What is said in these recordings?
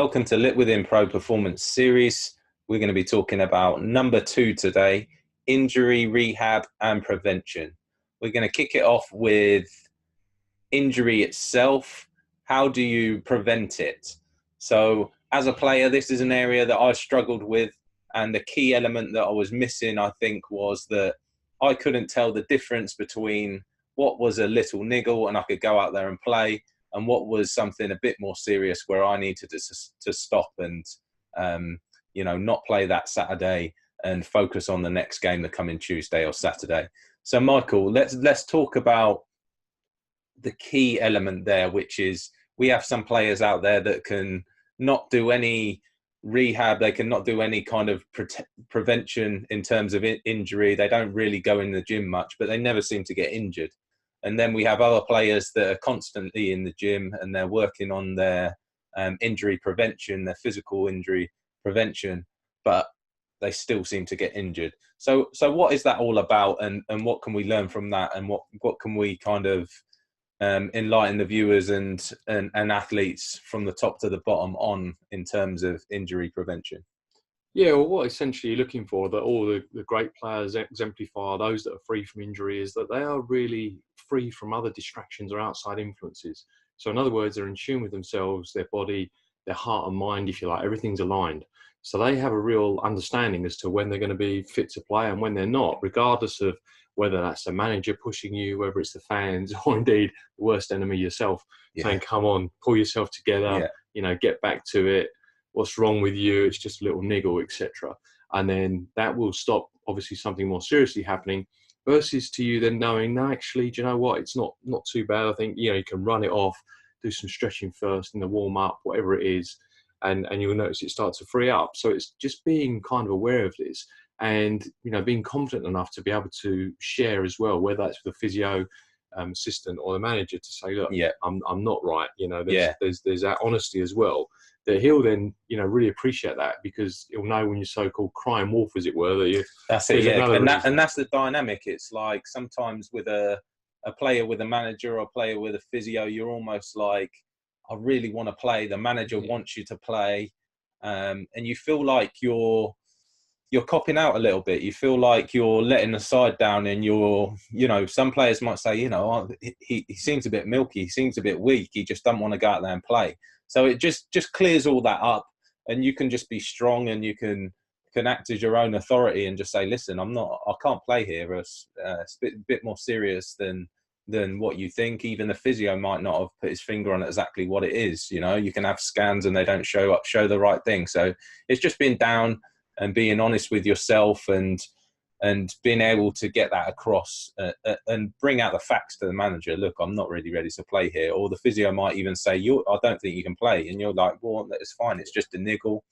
Welcome to Lit Within Pro Performance Series. We're going to be talking about number 2 today, injury, rehab and prevention. We're going to kick it off with injury itself. How do you prevent it? So as a player, this is an area that I struggled with, and the key element that I was missing, I think, was that I couldn't tell the difference between what was a little niggle and I could go out there and play, and what was something a bit more serious where I needed to stop and, not play that Saturday and focus on the next game the coming Tuesday or Saturday. So, Michael, let's talk about the key element there, which is we have some players out there that can not do any rehab. They cannot do any kind of prevention in terms of injury. They don't really go in the gym much, but they never seem to get injured. And then we have other players that are constantly in the gym and they're working on their injury prevention, their physical injury prevention, but they still seem to get injured. So what is that all about, and what can we learn from that, and what can we kind of enlighten the viewers and athletes from the top to the bottom on in terms of injury prevention? Yeah, well, what essentially you're looking for, that all the great players exemplify, those that are free from injury, is that they are really free from other distractions or outside influences. So in other words, they're in tune with themselves, their body, their heart and mind, if you like, everything's aligned. So they have a real understanding as to when they're going to be fit to play and when they're not, regardless of whether that's a manager pushing you, whether it's the fans, or indeed the worst enemy yourself, saying, come on, pull yourself together, get back to it. What's wrong with you? It's just a little niggle, etc. And then that will stop, obviously, something more seriously happening, versus to you then knowing, no, actually, do you know what? It's not too bad. I think, you can run it off, do some stretching first in the warm up, whatever it is. And you'll notice it starts to free up. So it's just being kind of aware of this and, being confident enough to be able to share as well, whether that's with the physio assistant or the manager, to say, look, I'm not right. There's that honesty as well, that he'll then, really appreciate that, because he'll know when you're so-called crying wolf, as it were, that you... That's it, yeah. And that's the dynamic. It's like sometimes with a player with a manager or a player with a physio, you're almost like, I really want to play. The manager wants you to play. And you feel like you're copping out a little bit. You feel like you're letting the side down, and some players might say, he seems a bit milky. He seems a bit weak. He just doesn't want to go out there and play. So it just clears all that up, and you can just be strong, and you can act as your own authority and just say, listen, I can't play here. It's a bit more serious than what you think. Even the physio might not have put his finger on exactly what it is. You can have scans and they don't show the right thing. So it's just being down and being honest with yourself and being able to get that across and bring out the facts to the manager. Look, I'm not really ready to play here. Or the physio might even say, I don't think you can play. And you're like, well, it's fine. It's just a niggle.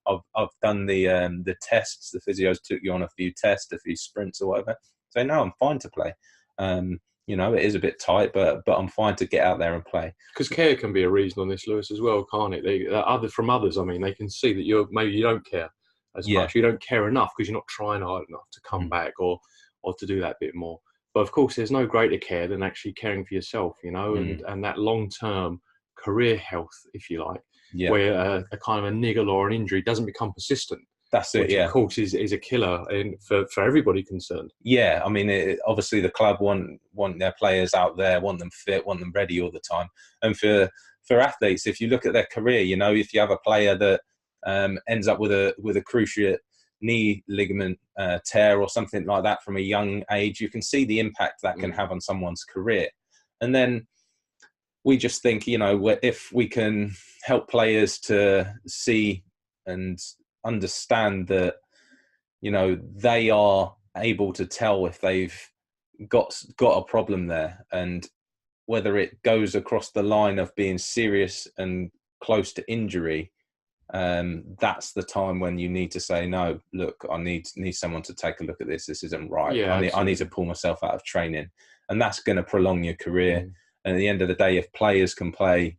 I've done the tests. The physios took you on a few tests, a few sprints or whatever. So no, I'm fine to play. It is a bit tight, but I'm fine to get out there and play. Because care can be a reason on this, Lewis, as well, can't it? From others, I mean, they can see that maybe you don't care as much. You don't care enough because you're not trying hard enough to come back or to do that bit more. But of course, there's no greater care than actually caring for yourself, and that long-term career health, if you like, where a kind of a niggle or an injury doesn't become persistent. That's it, which of course is a killer for everybody concerned. Yeah, I mean, obviously the club want their players out there, want them fit, want them ready all the time. And for athletes, if you look at their career, if you have a player that ends up with a cruciate knee ligament tear or something like that from a young age, you can see the impact that can have on someone's career. And then we just think, if we can help players to see and understand that, they are able to tell if they've got a problem there, and whether it goes across the line of being serious and close to injury, that's the time when you need to say, no, look, I need someone to take a look at this. This isn't right. I need to pull myself out of training, and that's going to prolong your career. And at the end of the day, if players can play,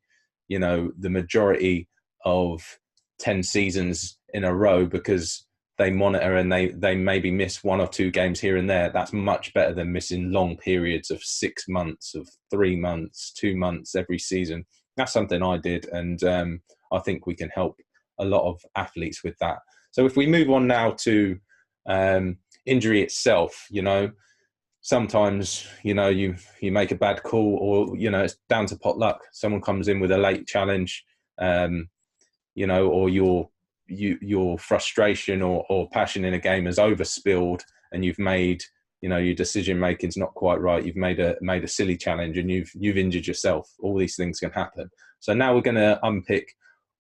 the majority of 10 seasons in a row because they monitor and they maybe miss 1 or 2 games here and there, that's much better than missing long periods of 6 months, of 3 months, 2 months every season. That's something I did, and I think we can help a lot of athletes with that. So if we move on now to injury itself, sometimes, you make a bad call, or, it's down to pot luck. Someone comes in with a late challenge, or your frustration or passion in a game has overspilled, and you've made, your decision making's not quite right. You've made a silly challenge, and you've injured yourself. All these things can happen. So now we're going to unpick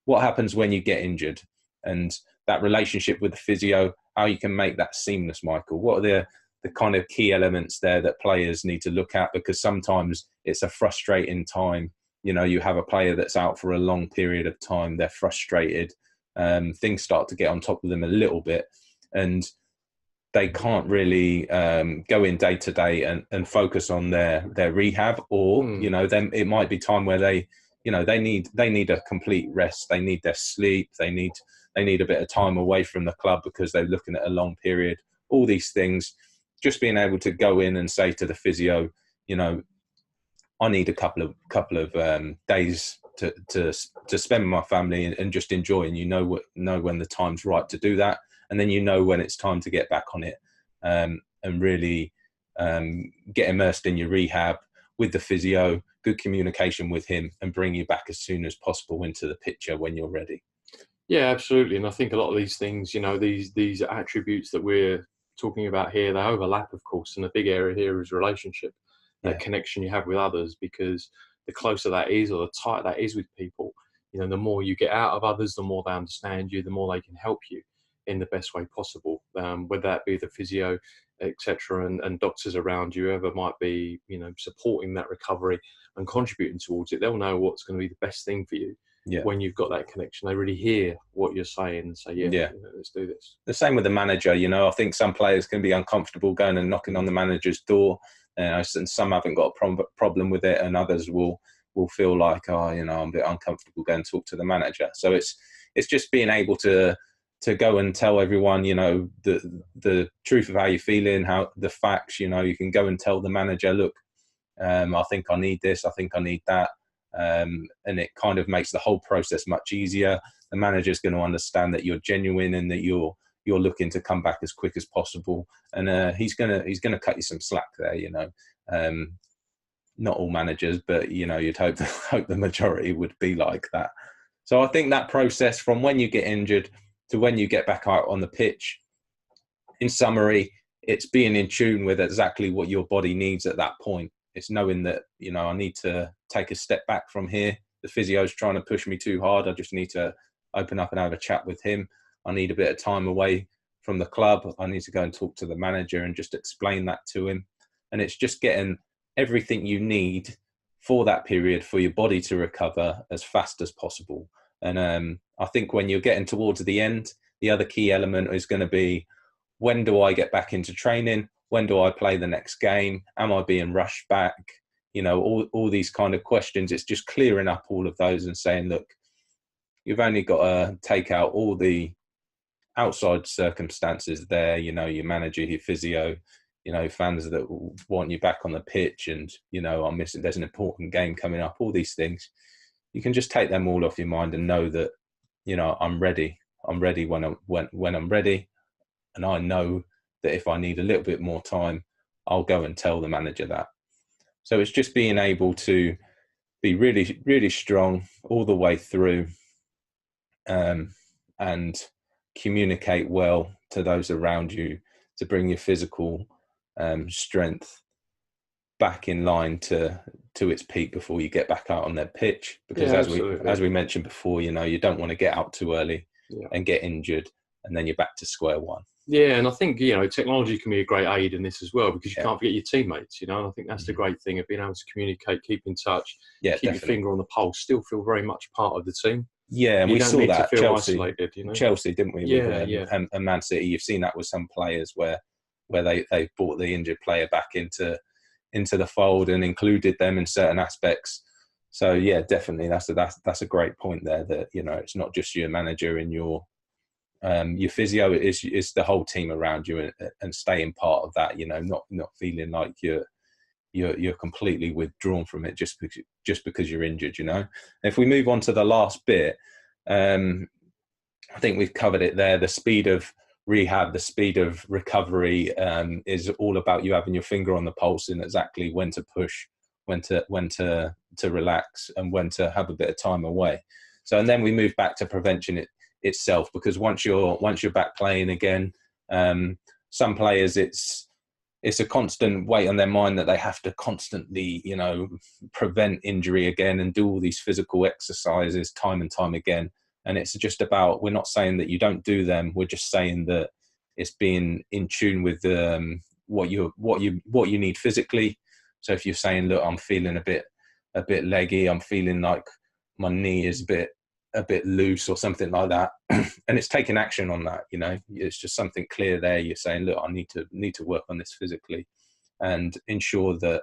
what happens when you get injured, and that relationship with the physio, how you can make that seamless, Michael. What are the kind of key elements there that players need to look at? Because sometimes it's a frustrating time. You have a player that's out for a long period of time. They're frustrated. Things start to get on top of them a little bit, and they can't really go in day to day and focus on their rehab, or then it might be time where they need a complete rest. They need their sleep. They need a bit of time away from the club because they're looking at a long period. All these things, just being able to go in and say to the physio, I need a couple of days to spend with my family and just enjoy, and know when the time's right to do that, and then when it's time to get back on it, and really get immersed in your rehab with the physio, good communication with him, and bring you back as soon as possible into the picture when you're ready. Yeah, absolutely. And I think a lot of these things, these attributes that we're talking about here, they overlap, of course, and the big area here is relationship, that connection you have with others, because the closer that is, or the tighter that is with people, the more you get out of others, the more they understand you, the more they can help you in the best way possible, whether that be the physio, etc., and doctors around you, whoever might be, supporting that recovery and contributing towards it. They'll know what's going to be the best thing for you. When you've got that connection, they really hear what you're saying and say, let's do this. The same with the manager. I think some players can be uncomfortable going and knocking on the manager's door, and some haven't got a problem with it, and others will feel like, I'm a bit uncomfortable going to talk to the manager. So it's just being able to go and tell everyone, the truth of how you're feeling, how the facts. You can go and tell the manager, look, I think I need this, I think I need that. And it kind of makes the whole process much easier. The manager's going to understand that you're genuine and that you're looking to come back as quick as possible. And he's gonna cut you some slack there. Not all managers, but you'd hope the majority would be like that. So I think that process from when you get injured to when you get back out on the pitch, in summary, it's being in tune with exactly what your body needs at that point. It's knowing that, I need to take a step back from here. The physio's trying to push me too hard. I just need to open up and have a chat with him. I need a bit of time away from the club. I need to go and talk to the manager and just explain that to him. And it's just getting everything you need for that period for your body to recover as fast as possible. And I think when you're getting towards the end, the other key element is going to be, when do I get back into training? When do I play the next game? Am I being rushed back? All these kind of questions. It's just clearing up all of those and saying, look, you've only got to take out all the outside circumstances there, your manager, your physio, fans that want you back on the pitch, and, there's an important game coming up, all these things. You can just take them all off your mind and know that, I'm ready. I'm ready when I'm ready. And I know that if I need a little bit more time, I'll go and tell the manager that. So it's just being able to be really, really strong all the way through, and communicate well to those around you to bring your physical strength back in line to its peak before you get back out on their pitch. Because as we mentioned before, you don't want to get out too early and get injured, and then you're back to square one. Yeah, and I think, technology can be a great aid in this as well, because you can't forget your teammates, and I think that's the great thing of being able to communicate, keep in touch, keep definitely your finger on the pulse, still feel very much part of the team. Yeah, and we saw that Chelsea, Chelsea, didn't we? And Man City. You've seen that with some players where they brought the injured player back into the fold and included them in certain aspects. So yeah, definitely that's a great point there. That it's not just your manager and your physio, is the whole team around you, and staying part of that. Not feeling like you're completely withdrawn from it just because you're injured. If we move on to the last bit, I think we've covered it there. The speed of rehab, the speed of recovery is all about you having your finger on the pulse and exactly when to push, when to relax, and when to have a bit of time away. So, and then we move back to prevention itself, because once you're back playing again, some players it's a constant weight on their mind that they have to constantly, prevent injury again and do all these physical exercises time and time again. And it's just about, we're not saying that you don't do them. We're just saying that it's being in tune with what you need physically. So if you're saying, look, I'm feeling a bit leggy, I'm feeling like my knee is a bit loose or something like that, and it's taking action on that. It's just something clear there. You're saying, look, I need to work on this physically and ensure that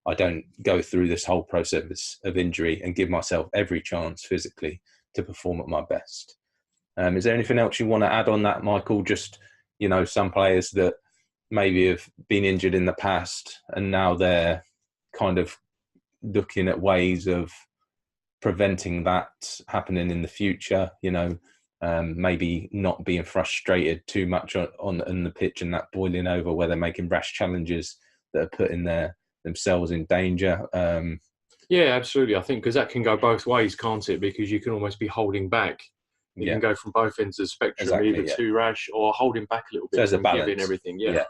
I don't go through this whole process of injury, and give myself every chance physically to perform at my best. Is there anything else you want to add on that, Michael? Just, some players that maybe have been injured in the past and now they're kind of looking at ways of preventing that happening in the future, maybe not being frustrated too much on the pitch and that boiling over where they're making rash challenges that are putting themselves in danger. Yeah, absolutely. I think because that can go both ways, can't it? Because you can almost be holding back. You can go from both ends of the spectrum, either too rash or holding back a little bit from giving everything. Yeah.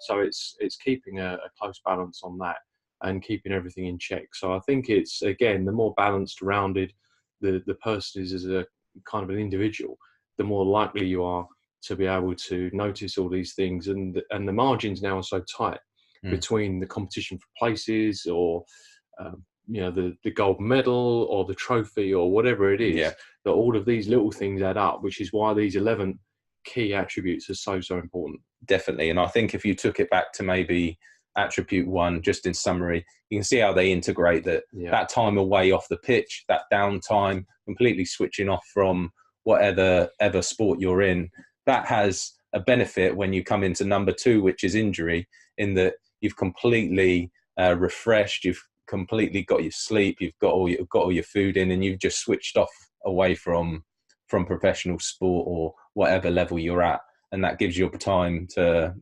So it's keeping a close balance on that and keeping everything in check. So I think it's, again, the more balanced, rounded the person is as a kind of an individual, the more likely you are to be able to notice all these things. And the margins now are so tight between the competition for places, or the gold medal or the trophy or whatever it is, that all of these little things add up, which is why these 11 key attributes are so important. Definitely. And I think if you took it back to maybe attribute 1, just in summary, you can see how they integrate that time away off the pitch, that downtime, completely switching off from whatever sport you're in. That has a benefit when you come into number 2, which is injury, in that you've completely refreshed, you've completely got your sleep, you've got all your food in, and you've just switched off away from professional sport or whatever level you're at, and that gives you time to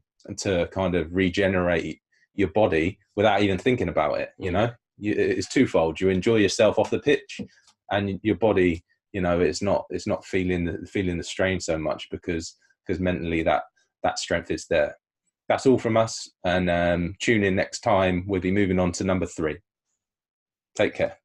kind of regenerate your body without even thinking about it. It's twofold. You enjoy yourself off the pitch, and your body, it's not feeling the strain so much because mentally that strength is there. That's all from us, and tune in next time. We'll be moving on to number 3. Take care.